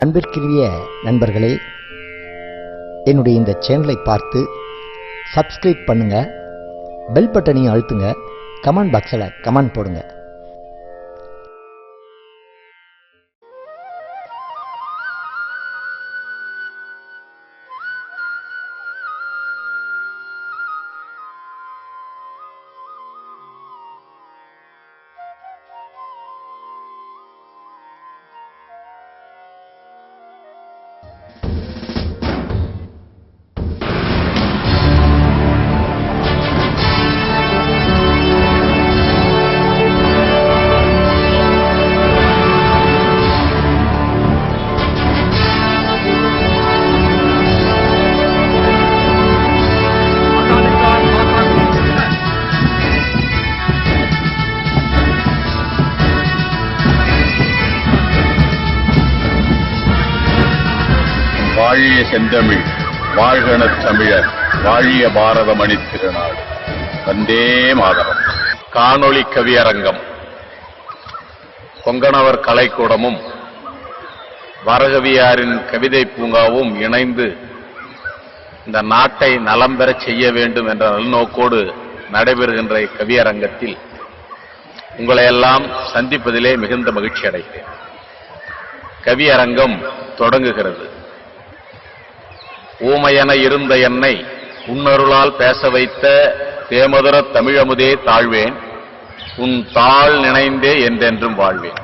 அன்பிற்குரிய நண்பர்களே, என்னுடைய இந்த சேனலை பார்த்து சப்ஸ்கிரைப் பண்ணுங்க, பெல் பட்டனையும் அழுத்துங்க, கமெண்ட் பாக்ஸில் கமெண்ட் போடுங்க. வாழிய செந்தமிழ், வாழ்கன தமிழர், வாழிய பாரத மணி திருநாடு, வந்தே மாதரம். காணொளி கவியரங்கம். கொங்கணவர் கலைக்கூடமும் வரகவியாரின் கவிதை பூங்காவும் இணைந்து இந்த நாட்டை நலம் பெறச் செய்ய வேண்டும் என்ற நல்நோக்கோடு நடைபெறுகின்ற கவியரங்கத்தில் உங்களை எல்லாம் சந்திப்பதிலே மிகுந்த மகிழ்ச்சி அடைகிறேன். கவியரங்கம் தொடங்குகிறது. ஊமையென இருந்த என்னை உன்னருளால் பேச வைத்த தேமதுர தமிழமுதே தாழ்வேன், உன் தாழ் நினைந்தே என்றென்றும் வாழ்வேன்.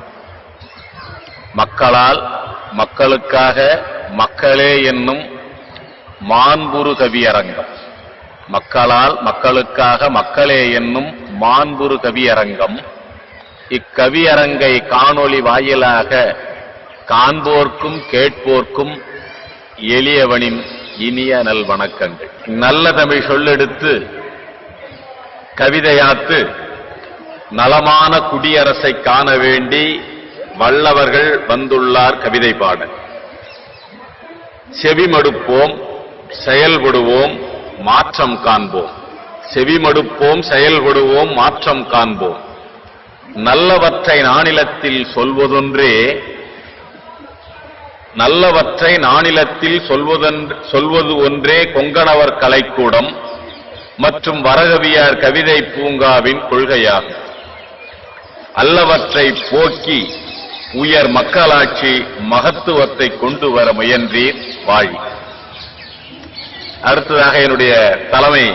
மக்களால் மக்களுக்காக மக்களே என்னும் மாண்புறு கவியரங்கம். மக்களால் மக்களுக்காக மக்களே என்னும் மாண்புறு கவியரங்கம். இக்கவியரங்கை காணொளி வாயிலாக காண்போர்க்கும் கேட்போர்க்கும் எளியவனின் இனிய நல் வணக்கங்கள். நல்ல தமிழ் சொல்லெடுத்து கவிதையாத்து நலமான குடியரசை காண வேண்டி வல்லவர்கள் வந்துள்ளார் கவிதை பாட. செவிமடுப்போம், செயல்படுவோம், மாற்றம் காண்போம். செவிமடுப்போம், செயல்படுவோம், மாற்றம் காண்போம். நல்லவற்றை நானிலத்தில் சொல்வதொன்றே, நல்லவற்றை நானிலத்தில் சொல்வது ஒன்றே கொங்கணவர் கலைக்கூடம் மற்றும் வரகவியார் கவிதை பூங்காவின் கொள்கையாகும். அல்லவற்றை போக்கி உயர் மக்களாட்சி மகத்துவத்தை கொண்டு வர முயன்றீர், வாழி. அடுத்ததாக என்னுடைய தலைமை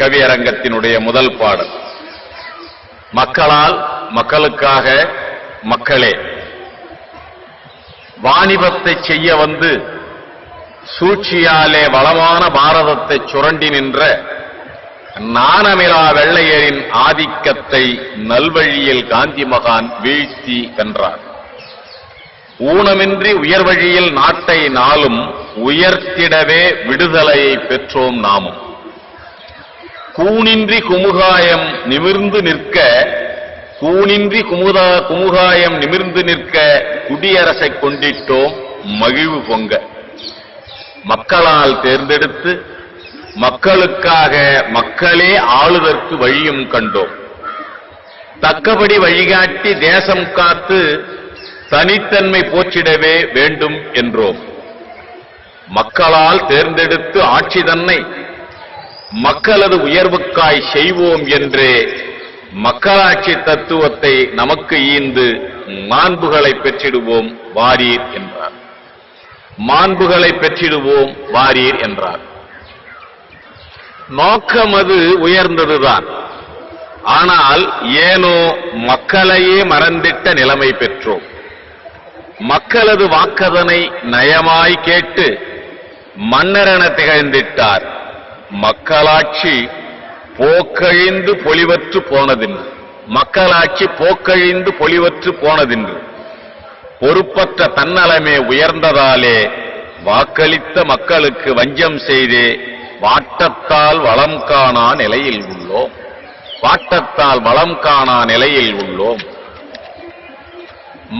கவியரங்கத்தினுடைய முதல் பாடல். மக்களால் மக்களுக்காக மக்களே. வாணிபத்தை செய்ய வந்து சூழ்ச்சியாலே வளமான பாரதத்தை சுரண்டி நின்ற நாணமிலா வெள்ளையரின் ஆதிக்கத்தை நல்வழியில் காந்தி மகான் வீழ்த்தி வென்றார். ஊனமின்றி உயர்வழியில் நாட்டை நாளும் உயர்த்திடவே விடுதலையை பெற்றோம் நாமும். கூனின்றி குமுகாயம் நிமிர்ந்து நிற்க, கூனின்றி குமுகாயம் நிமிர்ந்து நிற்க குடியரசை கொண்டிட்டோம் மகிழ்வு பொங்க. மக்களால் தேர்ந்தெடுத்து மக்களுக்காக மக்களே ஆளுதற்கு வழியும் கண்டோம். தக்கபடி வழிகாட்டி தேசம் காத்து தனித்தன்மை போற்றிடவே வேண்டும் என்றோம். மக்களால் தேர்ந்தெடுத்து ஆட்சி தன்னை மக்களது உயர்வுக்காய் செய்வோம் என்றே மக்களாட்சி தத்துவத்தை நமக்கு ஈந்து மாண்புகளை பெற்றிடுவோம் வாரீர் என்றார். மாண்புகளை பெற்றிடுவோம் வாரீர் என்றார். நோக்கம் அது உயர்ந்ததுதான். ஆனால் ஏனோ மக்களையே மறந்திட்ட நிலைமை பெற்றோம். மக்களது வாக்கதனை நயமாய் கேட்டு மன்னரென திகழ்ந்திட்டார். மக்களாட்சி போக்கழிந்து பொலிவற்று போனதின்று. மக்களாட்சி போக்கழிந்து பொலிவற்று போனதின்று. பொறுப்பற்ற தன்னலமே உயர்ந்ததாலே வாக்களித்த மக்களுக்கு வஞ்சம் செய்தே வாட்டத்தால் வளம் காணா நிலையில் உள்ளோம். வாட்டத்தால் வளம் காணா நிலையில் உள்ளோம்.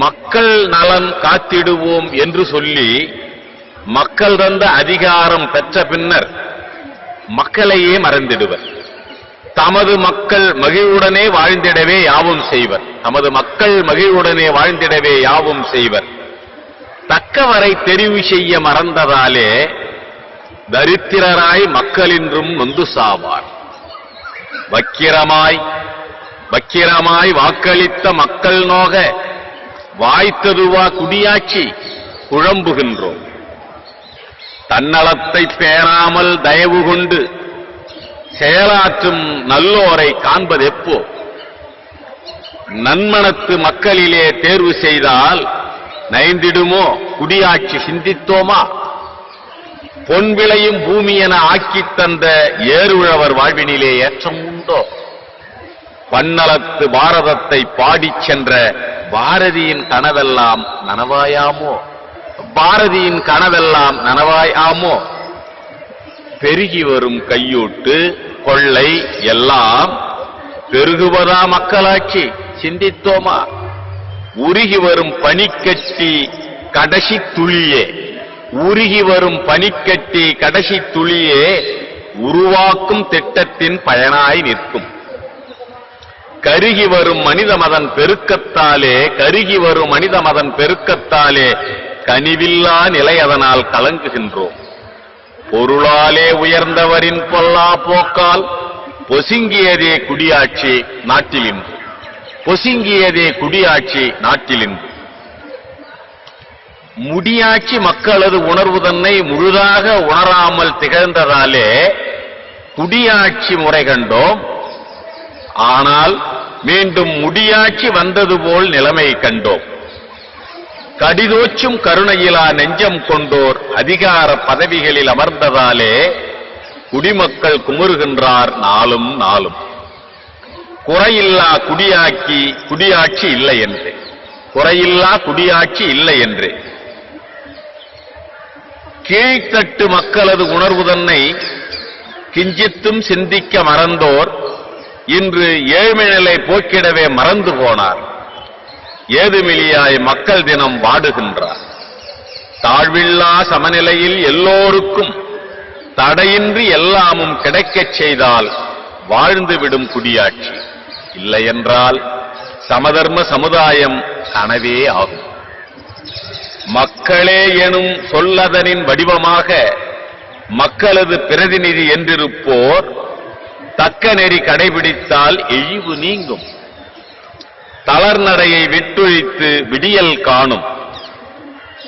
மக்கள் நலன் காத்திடுவோம் என்று சொல்லி மக்கள் தந்த அதிகாரம் பெற்ற பின்னர் மக்களையே மறந்திடுவர். தமது மக்கள் மகிழ்வுடனே வாழ்ந்திடவே யாவும் செய்வர். தமது மக்கள் மகிழ்வுடனே வாழ்ந்திடவே யாவும் செய்வர். தக்கவரை தெரிவு செய்ய மறந்ததாலே தரித்திரராய் மக்களின்றும் நொந்து சாவார். வக்கிரமாய் வாக்களித்த மக்கள் நோக வாய்த்ததுவா குடியாட்சி குழம்புகின்றோம். தன்னலத்தை பேணாமல் தயவு கொண்டு செயலாற்றும் நல்லோரை காண்பதெப்போ? நன்மனத்து மக்களிலே தேர்வு செய்தால் நைந்திடுமோ குடியாட்சி சிந்தித்தோமா? பொன் விளையும் பூமி என ஆக்கித் தந்த ஏறுழவர் வாழ்வினிலே ஏற்றம் உண்டோ? பன்னலத்து பாரதத்தை பாடிச் சென்ற பாரதியின் கனவெல்லாம் நனவாயாமோ? பாரதியின் கனவெல்லாம் நனவாயாமோ? பெருகி வரும் கையூட்டு கொள்ளை எல்லாம் பெருகுவதா மக்களாட்சி சிந்தித்தோமா? உருகி வரும் பனிக்கட்டி கடைசி துளியே, உருகி வரும் பனிக்கட்டி கடைசி துளியே உருவாக்கும் திட்டத்தின் பயனாய் நிற்கும். கருகி வரும் மனித மதன் பெருக்கத்தாலே, கருகி வரும் மனித மதன் பெருக்கத்தாலே கனிவில்லா நிலை அதனால் கலங்குகின்றோம். பொருளாலே உயர்ந்தவரின் பொல்லா போக்கால் பொசுங்கியதே குடியாட்சி நாட்டிலின்று, பொசுங்கியதே குடியாட்சி நாட்டிலின்று. முடியாட்சி மக்களது உணர்வு தன்னை முழுதாக உணராமல் திகழ்ந்ததாலே குடியாட்சி முறை கண்டோம். ஆனால் மீண்டும் முடியாட்சி வந்தது போல் நிலைமை கண்டோம். கடிதோச்சும் கருணையிலா நெஞ்சம் கொண்டோர் அதிகார பதவிகளில் அமர்ந்ததாலே குடிமக்கள் குமுறுகின்றார் நாளும் நாளும். குறையில்லா குடியாட்சி இல்லை என்று, குறையில்லா குடியாட்சி இல்லை என்று. கீழ்த்தட்டு மக்களது உணர்வு தன்னை கிஞ்சித்தும் சிந்திக்க மறந்தோர் இன்று ஏழ்மை நிலை போக்கிடவே மறந்து போனார். ஏதுமிலியாய் மக்கள் தினம் வாடுகின்றார். தாழ்வில்லா சமநிலையில் எல்லோருக்கும் தடையின்றி எல்லாமும் கிடைக்கச் செய்தால் வாழ்ந்துவிடும் குடியாட்சி. இல்லையென்றால் சமதர்ம சமுதாயம் கனவே ஆகும். மக்களே எனும் சொல்லதனின் வடிவமாக மக்களது பிரதிநிதி என்றிருப்போர் தக்க நெறி கடைபிடித்தால் இழிவு நீங்கும். தளர்நடையை விட்டொழித்து விடியல் காணும்.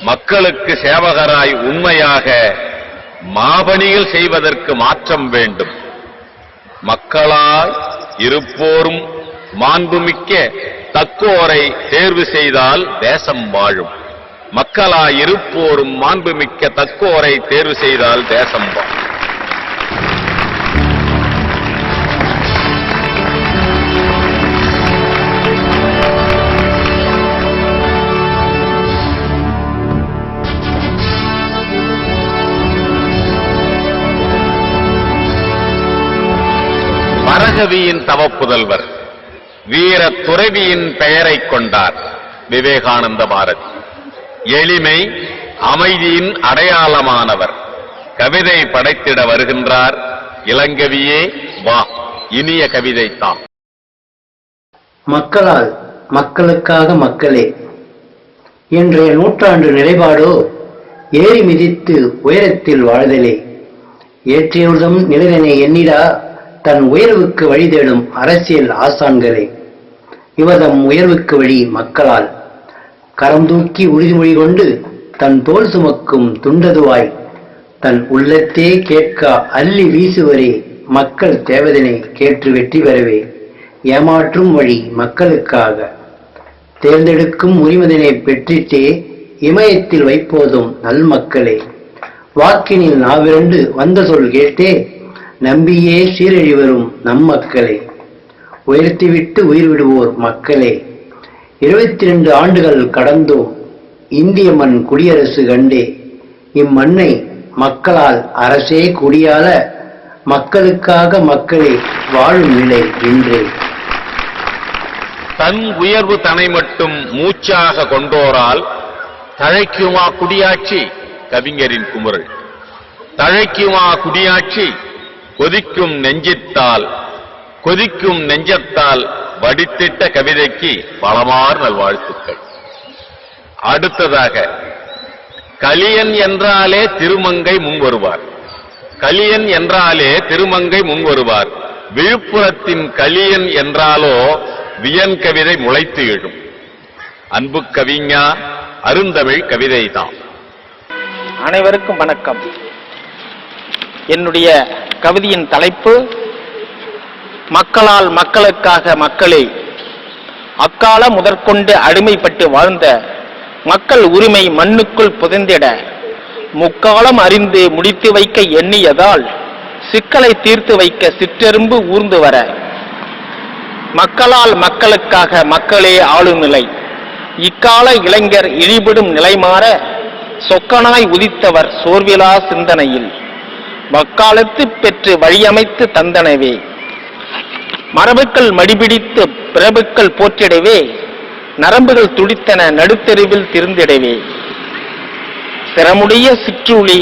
மக்களுக்கு சேவகராய் உண்மையாக மாபணிகள் செய்வதற்கு மாற்றம் வேண்டும். மக்களாய் இருப்போரும் மாண்புமிக்க தக்கோரை தேர்வு செய்தால் தேசம் வாழும். மக்களாய் இருப்போரும் மாண்புமிக்க தக்கோரை தேர்வு செய்தால் தேசம் வாழும். வரகவியின் தவப்புதல்வர் வீர துறவியின் பெயரைக் கொண்டார் விவேகானந்த பாரதி. எளிமை அமைதியின் அடையாளமானவர். கவிதை படைத்திட வருகின்றார். இளங்கவியே வா, இனிய கவிதைத்தான். மக்களால் மக்களுக்காக மக்களே. இன்றைய நூற்றாண்டு நிலைப்பாடோ ஏறி மிதித்து உயரத்தில் வாழ்தலே. ஏற்றியுள்ளதும் நிழலினை எண்ணிடா தன் உயர்வுக்கு வழி தேடும் அரசியல் ஆசான்களே. இவதம் உயர்வுக்கு வழி மக்களால். கரம் தூக்கி உறுதிமொழி கொண்டு தன் தோல் சுமக்கும் துண்டதுவாய் தன் உள்ளத்தே கேட்க அள்ளி வீசுவரே மக்கள் தேவதனை கேட்டு வெற்றி பெறவே. ஏமாற்றும் வழி மக்களுக்காக தேர்ந்தெடுக்கும் உரிமதனை பெற்றிட்டே இமயத்தில் வைப்போதும் நல் மக்களே. வாக்கினில் நாவிரண்டு வந்த சொல் கேட்டே நம்பியே சீரழி வரும் நம் மக்களே. உயர்த்திவிட்டு உயிர் விடுவோர் மக்களே. 22 ஆண்டுகள் கடந்தோம் இந்திய மண் குடியரசு கண்டே. இம்மண்ணை மக்களால் அரசே குடியாள மக்களுக்காக மக்களே வாழும் நிலை இன்றே. தன் உயர்வு தனை மட்டும் மூச்சாக கொண்டோரால் தழைக்குமா குடியாட்சி? கவிஞரின் குமுறல். தழைக்குமா குடியாட்சி? கொதிக்கும் நெஞ்சத்தால் வடித்திட்ட கவிதைக்கு பலமார் நல்வாழ்த்துக்கள். அடுத்ததாக கலியன் என்றாலே திருமங்கை முன் வருவார். கலியன் என்றாலே திருமங்கை முன் வருவார். விழுப்புரத்தின் கலியன் என்றாலோ வியன் கவிதை முளைத்து எழும். அன்பு கவிஞா, அருந்தமிழ் கவிதைதான். அனைவருக்கும் வணக்கம். என்னுடைய கவிதையின் தலைப்பு மக்களால் மக்களுக்காக மக்களே. அக்கால முதற்கொண்டு அடிமைப்பட்டு வாழ்ந்த மக்கள் உரிமை மண்ணுக்குள் புதைந்திட முக்காலம் அறிந்து முடித்து வைக்க எண்ணியதால் சிக்கலை தீர்த்து வைக்க சிற்றெரும்பு ஊர்ந்து வர மக்களால் மக்களுக்காக மக்களே ஆளும் நிலை. இக்கால இளைஞர் இழிபடும் நிலை மாற சொக்கனாய் உதித்தவர் சோர்விலா சிந்தனையில் வக்காலத்து பெற்று வழியமைத்து தந்தனவே. மரபுக்கள் மடிபிடித்து பிரபுக்கள் போற்றிடவே நரம்புகள் துடித்தன நடுத்தெருவில் திருந்திடவே. சிரமுடைய சிற்றுளி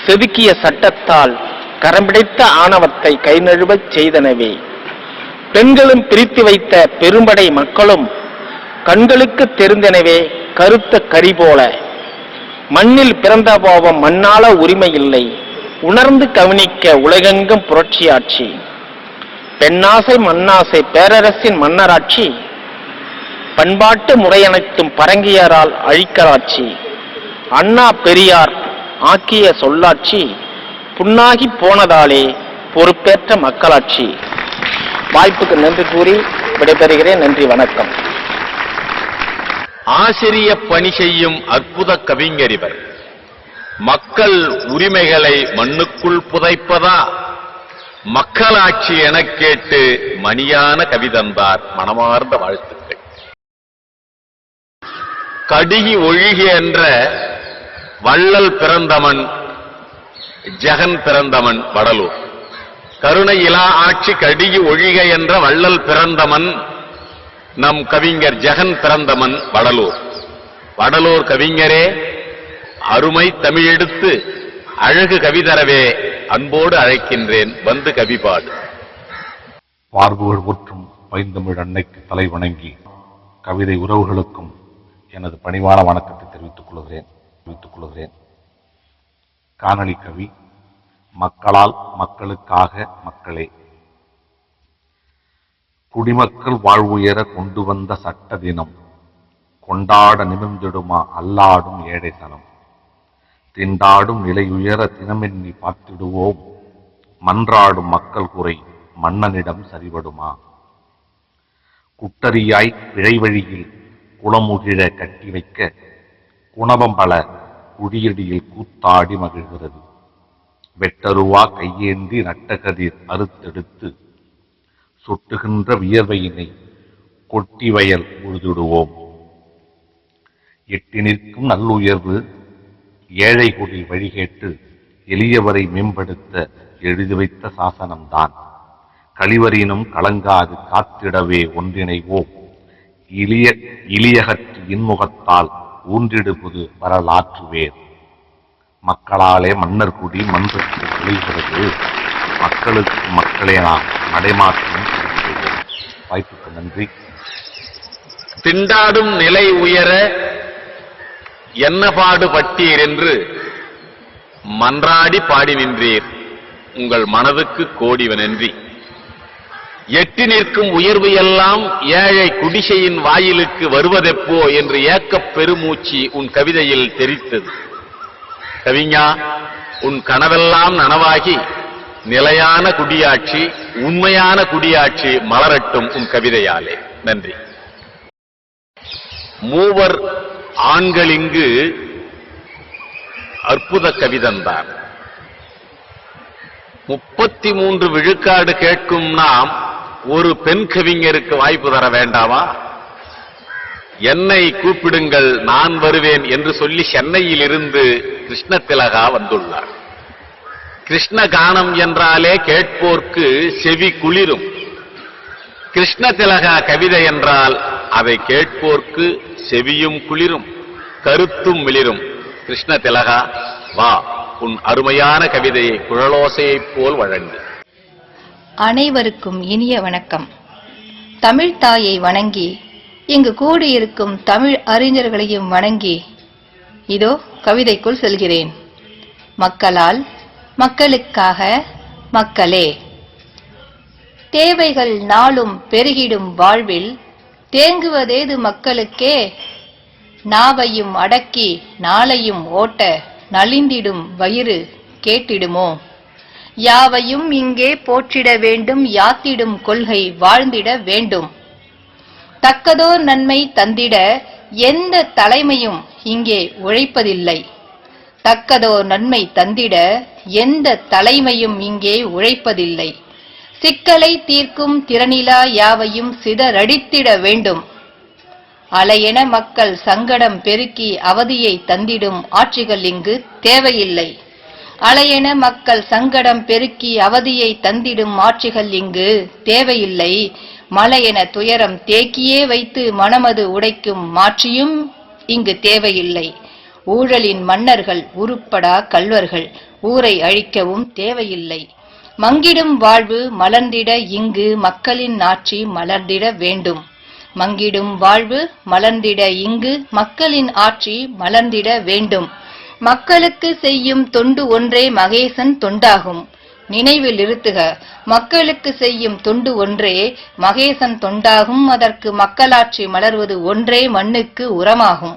செதுக்கிய சட்டத்தால் கரம்பிடித்த ஆணவத்தை கை நழுவச் செய்தனவே. பெண்களும் பிரித்து வைத்த பெரும்படை மக்களும் கண்களுக்கு தெரிந்தனவே கருத்த கரி போல. மண்ணில் பிறந்த பாவம் மண்ணாள உரிமை இல்லை, உணர்ந்து கவனிக்க உலகெங்கும் புரட்சியாட்சி. பெண்ணாசை மண்ணாசை பேரரசின் மன்னராட்சி, பண்பாட்டு முறையனைத்தும் பரங்கியரால் அழிக்கலாட்சி. அண்ணா பெரியார் ஆக்கிய சொல்லாட்சி புண்ணாகி போனதாலே பொறுப்பேற்ற மக்களாட்சி. வாய்ப்புக்கு நன்றி கூறி விடைபெறுகிறேன். நன்றி, வணக்கம். ஆசிரிய பணி செய்யும் அற்புத கவிஞர் இவர். மக்கள் உரிமைகளை மண்ணுக்குள் புதைப்பதா மக்களாட்சி எனக் கேட்டு மணியான கவிதந்தார். மனமார்ந்த வாழ்த்துக்கள். கடிகி ஒழுகி என்ற வள்ளல் பிறந்தமன் ஜெகன் பிறந்தமன் வடலூர். கருணை இலா ஆட்சி கடிகி ஒழிக என்ற வள்ளல் பிறந்தமன் நம் கவிஞர் ஜெகன் பிறந்தமன் வடலூர். வடலூர் கவிஞரே, அருமை தமிழெடுத்து அழகு கவிதரவே அன்போடு அழைக்கின்றேன், வந்து கவிபாடு. பார்வுகள் முற்றும் பைந்தமிழ் அன்னைக்கு தலை வணங்கி கவிதை உறவுகளுக்கும் எனது பணிவான வணக்கத்தை தெரிவித்துக் கொள்கிறேன். காணொளி கவி மக்களால் மக்களுக்காக மக்களே. குடிமக்கள் வாழ்வுயர கொண்டு வந்த சட்ட தினம் கொண்டாட நிமிர்ந்திடுமா அல்லாடும் ஏழை சனம். திண்டாடும் நிலையுயர தினமெண்ணி பார்த்திடுவோம், மன்றாடும் மக்கள் குறை மன்னனிடம் சரிபடுமா. குட்டரியாய் பிழை வழியில் குளமுகிழ கட்டி வைக்க குணவம் பல குடியடியில் கூத்தாடி மகிழ்கிறது. வெட்டருவா கையேந்தி நட்டகதிர் அறுத்தெடுத்து சொட்டுகின்ற வியர்வையினை கொட்டி வயல் உழுதுடுவோம். எட்டி நிற்கும் நல்லுயர்வு ஏழை குடி வழிகேட்டு எளியவரை மேம்படுத்த எழுதி வைத்த சாசனம்தான். கழிவறினும் கலங்காது காத்திடவே ஒன்றிணைவோம். இலியகற்று இன்முகத்தால் ஊன்றிடுபுது வரலாற்றுவேர். மக்களாலே மன்னர் குடி மன்றத்தில் விளைகிறது, மக்களுக்கு மக்களே நாம் நடைமாற்றம் செய்கிறோம். வாய்ப்புக்கு நன்றி. திண்டாடும் நிலை உயர என்ன பாடுபட்டீர் என்று மன்றாடி பாடி நின்றீர். உங்கள் மனதுக்கு கோடிவ நன்றி. எட்டி நிற்கும் உயர்வு எல்லாம் ஏழை குடிசையின் வாயிலுக்கு வருவதெப்போ என்று ஏக்கப் பெருமூச்சு உன் கவிதையில் தெரித்தது. கவிஞா, உன் கனவெல்லாம் நனவாகி நிலையான குடியாட்சி, உண்மையான குடியாட்சி மலரட்டும் உன் கவிதையாலே. நன்றி. மூவர் ஆண்கள் இங்கு அற்புத கவிதந்தார். 33 விழுக்காடு கேட்கும் நாம் ஒரு பெண் கவிஞருக்கு வாய்ப்பு தர வேண்டாமா? என்னை கூப்பிடுங்கள், நான் வருவேன் என்று சொல்லி சென்னையில் இருந்து கிருஷ்ண திலகா வந்துள்ளார். கிருஷ்ண கானம் என்றாலே கேட்போர்க்கு செவி குளிரும். கிருஷ்ண திலகா கவிதை என்றால் அதை கேட்போர்க்கு செவியும் குளிரும், கருத்தும் மிளிரும். கிருஷ்ண திலகா, வா, உன் அருமையான கவிதையை குழலோசையைப் போல் வழங்கு. அனைவருக்கும் இனிய வணக்கம். தமிழ் தாயை வணங்கி இங்கு கூடியிருக்கும் தமிழ் அறிஞர்களையும் வணங்கி இதோ கவிதைக்குள் செல்கிறேன். மக்களால், மக்களுக்காக, மக்களே. தேவைகள் நாளும் பெருகிடும் வாழ்வில் தேங்குவதேது மக்களுக்கே? நாவையும் அடக்கி நாளையும் ஓட்ட நலிந்திடும் வயிறு கேட்டிடுமோ? யாவையும் இங்கே போற்றிட வேண்டும், யாத்திடும் கொள்கை வாழ்ந்திட வேண்டும். தக்கதோர் நன்மை தந்திட எந்த தலைமையும் இங்கே உழைப்பதில்லை. தக்கதோர் நன்மை தந்திட எந்த தலைமையும் இங்கே உழைப்பதில்லை. சிக்கலை தீர்க்கும் திறனிலா யாவையும் சிதறடித்திட வேண்டும். அலையென மக்கள் சங்கடம் பெருக்கி அவதியை தந்திடும் ஆட்சிகள் இங்கு தேவையில்லை. அலையென மக்கள் சங்கடம் பெருக்கி அவதியை தந்திடும் ஆட்சிகள் இங்கு தேவையில்லை. மலையென துயரம் தேக்கியே வைத்து மனமது உடைக்கும் மாற்றியும் இங்கு தேவையில்லை. ஊழலின் மன்னர்கள் உருப்படா கள்வர்கள் ஊரை அழிக்கவும் தேவையில்லை. மங்கிடும் வாழ்வு மலர்ந்திட இங்கு மக்களின் ஆட்சி மலர்ந்திட வேண்டும். மங்கிடும் வாழ்வு மலர்ந்திட இங்கு மக்களின் ஆட்சி மலர்ந்திட வேண்டும். மக்களுக்கு செய்யும் தொண்டு ஒன்றே மகேசன் தொண்டாகும். நினைவில் இருத்துக, மக்களுக்கு செய்யும் தொண்டு ஒன்றே மகேசன் தொண்டாகும். அதற்கு மக்களாட்சி மலர்வது ஒன்றே மண்ணுக்கு உரமாகும்.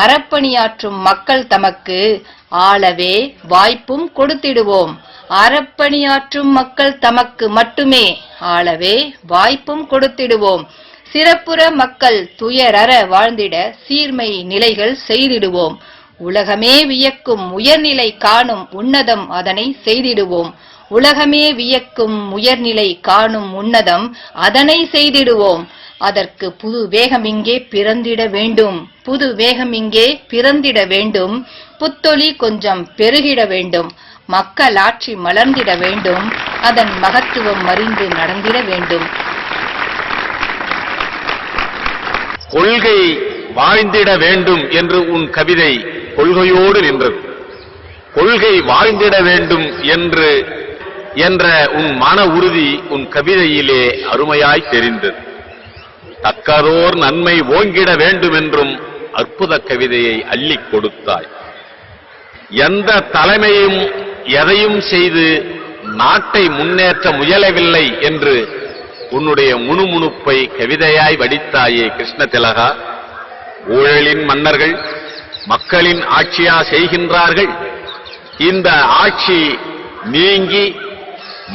அறப்பணியாற்றும் மக்கள் தமக்கு ஆளவே வாய்ப்பும் கொடுத்திடுவோம். அறப்பணியாற்றும் மக்கள் தமக்கு மட்டுமே ஆளவே வாய்ப்பும் கொடுத்திடுவோம். சிறப்புற மக்கள் துயரற வாழ்ந்திட சீர்மை நிலைகள் செய்திடுவோம். உலகமே வியக்கும் உயர்நிலை காணும் உன்னதம் அதனை செய்திடுவோம். உலகமே வியக்கும் உயர்நிலை காணும் உன்னதம் அதனை செய்திடுவோம். அதற்கு புது வேகம் இங்கே பிறந்திட வேண்டும். புது வேகம் இங்கே பிறந்திட வேண்டும். புத்தொளி கொஞ்சம் பெருகிட வேண்டும். மக்களாட்சி மலர்ந்திட வேண்டும். அதன் மகத்துவம் அறிந்து நடந்திட வேண்டும். கொள்கை வாழ்ந்திட வேண்டும் என்று உன் கவிதை கொள்கையோடு நின்றது. கொள்கை வாழ்ந்திட வேண்டும் என்ற உன் மன உறுதி உன் கவிதையிலே அருமையாய் தெரிந்தது. தக்கதோர் நன்மை ஓங்கிட வேண்டும் என்றும் அற்புத கவிதையை அள்ளிக் கொடுத்தாய். எந்த தலைமையும் எதையும் செய்து நாட்டை முன்னேற்ற முயலவில்லை என்று உன்னுடைய முணுமுணுப்பை கவிதையாய் வடித்தாயே கிருஷ்ண திலகா. ஊழலின் மன்னர்கள் மக்களின் ஆட்சியா செய்கின்றார்கள். இந்த ஆட்சி நீங்கி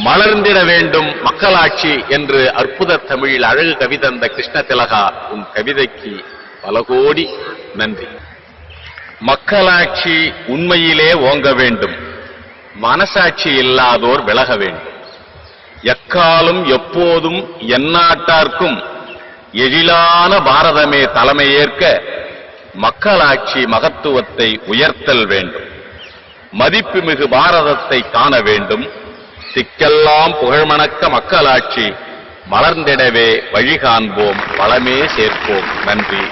மலர்ந்திட வேண்டும் மக்களாட்சி என்று அற்புத தமிழில் அழகு கவிதந்த கிருஷ்ண திலகா, உன் கவிதைக்கு பல கோடி நன்றி. மக்களாட்சி உண்மையிலே ஓங்க வேண்டும். மனசாட்சி இல்லாதோர் விலக வேண்டும். எக்காலும் எப்போதும் எந்நாட்டார்க்கும் எழிலான பாரதமே தலைமையேற்க மக்களாட்சி மகத்துவத்தை உயர்த்தல் வேண்டும். மதிப்புமிகு பாரதத்தை காண வேண்டும். திக்கெல்லாம் புகழ்மணக்க மக்களாட்சி மலர்ந்திடவே வழி காண்போம், வளமே சேர்ப்போம். நன்றி.